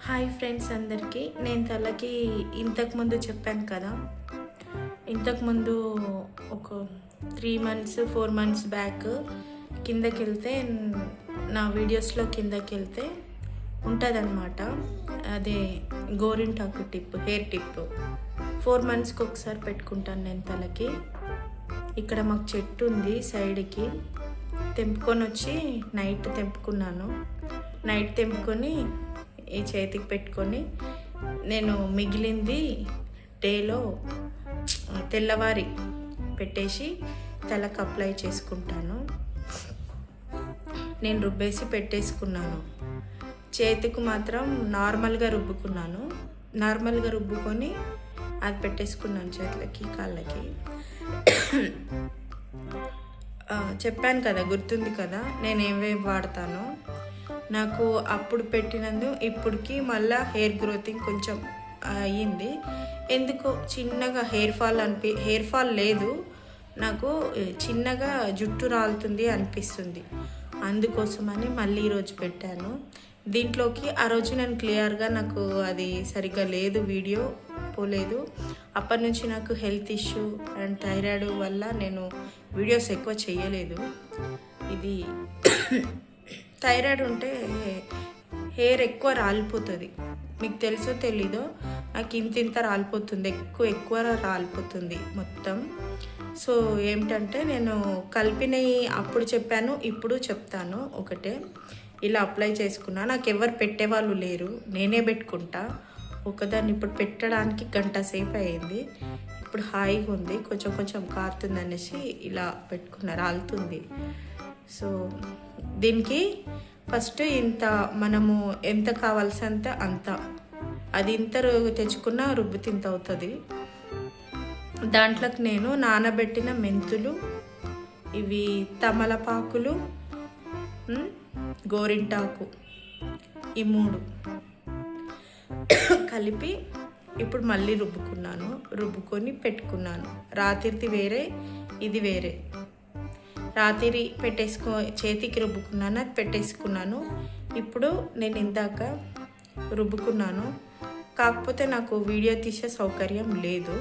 Hi friends అందరికీ. నేను తలకి ఇంతకుముందు చెప్పాను కదా, ఇంతకుముందు ఒక 3 months 4 months బ్యాక్ కిందకి వెళ్తే నా వీడియోస్లో కిందకి వెళ్తే ఉంటుందన్నమాట. అదే గోరింటాకు టిప్, హెయిర్ టిప్ 4 monthsకి ఒకసారి పెట్టుకుంటాను నేను తలకి. ఇక్కడ మాకు చెట్టు ఉంది సైడ్కి, తెంపుకొని వచ్చి నైట్ తెంపుకున్నాను. నైట్ తెంపుకొని ఈ చేతికి పెట్టుకొని నేను మిగిలింది డేలో తెల్లవారి పెట్టేసి తలకు అప్లై చేసుకుంటాను. నేను రుబ్బేసి పెట్టేసుకున్నాను. చేతికి మాత్రం నార్మల్గా రుబ్బుకున్నాను. నార్మల్గా రుబ్బుకొని అది పెట్టేసుకున్నాను చేతులకి, కాళ్ళకి. చెప్పాను కదా, గుర్తుంది కదా నేను ఏమేమి వాడతానో. నాకు అప్పుడు పెట్టినందు ఇప్పటికి మళ్ళీ హెయిర్ గ్రోతింగ్ కొంచెం అయ్యింది. ఎందుకో చిన్నగా హెయిర్ ఫాల్ లేదు, నాకు చిన్నగా జుట్టు రాలుతుంది అనిపిస్తుంది. అందుకోసమని మళ్ళీ ఈరోజు పెట్టాను. దీంట్లోకి ఆ రోజు నేను క్లియర్గా నాకు అది సరిగ్గా లేదు, వీడియో పోలేదు. అప్పటి నుంచి నాకు హెల్త్ ఇష్యూ అండ్ థైరాయిడ్ వల్ల నేను వీడియోస్ ఎక్కువ చేయలేదు. ఇది థైరాయిడ్ ఉంటే హెయిర్ ఎక్కువ రాలిపోతుంది. మీకు తెలుసో తెలీదో, నాకు ఇంత రాలిపోతుంది, ఎక్కువ రాలిపోతుంది మొత్తం. సో ఏమిటంటే నేను కలిపినవి అప్పుడు చెప్పాను, ఇప్పుడు చెప్తాను. ఒకటే ఇలా అప్లై చేసుకున్నా. నాకు ఎవరు పెట్టేవాళ్ళు లేరు, నేనే పెట్టుకుంటా ఒకదాన్ని. ఇప్పుడు పెట్టడానికి గంట సేపు అయింది. ఇప్పుడు హాయిగా ఉంది, కొంచెం కొంచెం కారుతుంది అనేసి ఇలా పెట్టుకున్నా, రాలుతుంది. సో దీనికి ఫస్ట్ ఇంత మనము ఎంత కావాల్సినంత అంత, అది ఇంత తెచ్చుకున్న రుబ్బు తింత అవుతుంది. దాంట్లోకి నేను నానబెట్టిన మెంతులు, ఇవి తమలపాకులు, గోరింటాకు, ఈ 3 కలిపి ఇప్పుడు మళ్ళీ రుబ్బుకొని పెట్టుకున్నాను. రాత్రిది వేరే, ఇది వేరే. రాత్రి చేతికి రుబ్బుకున్నాను, అది పెట్టేసుకున్నాను. ఇప్పుడు నేను ఇందాక రుబ్బుకున్నాను, కాకపోతే నాకు వీడియో తీసే సౌకర్యం లేదు,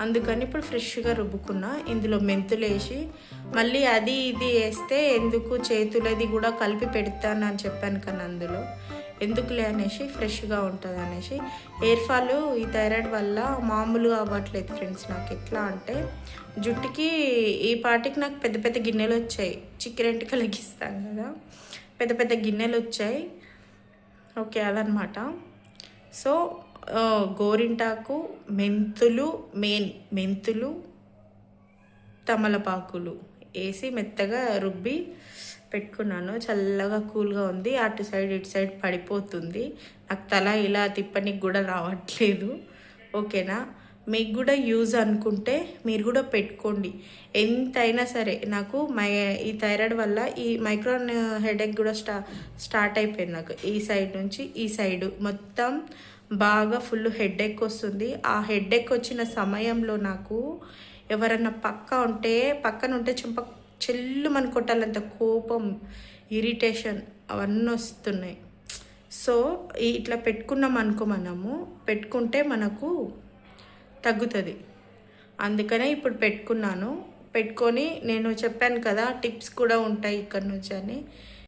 అందుకని ఇప్పుడు ఫ్రెష్గా రుబ్బుకున్నా. ఇందులో మెంతులు వేసి మళ్ళీ అది ఇది వేస్తే ఎందుకు, చేతులది కూడా కలిపి పెడతానని చెప్పాను కానీ అందులో ఎందుకులే అనేసి, ఫ్రెష్గా ఉంటుంది అనేసి. హెయిర్ ఫాల్ ఈ థైరాయిడ్ వల్ల మామూలుగా అవ్వట్లేదు ఫ్రెండ్స్. నాకు ఎట్లా అంటే జుట్టుకి ఈ పాటికి నాకు పెద్ద పెద్ద గిన్నెలు వచ్చాయి. చిక్కిరెంటికి లెగిస్తాను కదా, పెద్ద పెద్ద గిన్నెలు వచ్చాయి. ఓకే, అదనమాట. సో గోరింటాకు, మెంతులు, తమలపాకులు వేసి మెత్తగా రుబ్బి పెట్టుకున్నాను. చల్లగా కూల్గా ఉంది. అటు సైడ్ ఇటు సైడ్ పడిపోతుంది. నాకు తల ఇలా తిప్పనికి కూడా రావట్లేదు. ఓకేనా, మీకు కూడా యూజ్ అనుకుంటే మీరు కూడా పెట్టుకోండి. ఎంతైనా సరే నాకు ఈ థైరాయిడ్ వల్ల ఈ మైక్రోన్ హెడేక్ కూడా స్టార్ట్ అయిపోయింది నాకు. ఈ సైడ్ నుంచి ఈ సైడ్ మొత్తం బాగా ఫుల్ హెడేక్ వస్తుంది. ఆ హెడేక్ వచ్చిన సమయంలో నాకు ఎవరన్నా పక్కన ఉంటే చెల్లు మన కొట్టాలంత కోపం, ఇరిటేషన్ అవన్నీ వస్తున్నాయి. సో ఇట్లా పెట్టుకున్నాం అనుకో, పెట్టుకుంటే మనకు తగ్గుతుంది. అందుకనే ఇప్పుడు పెట్టుకున్నాను. పెట్టుకొని నేను చెప్పాను కదా టిప్స్ కూడా ఉంటాయి ఇక్కడ నుంచి అని,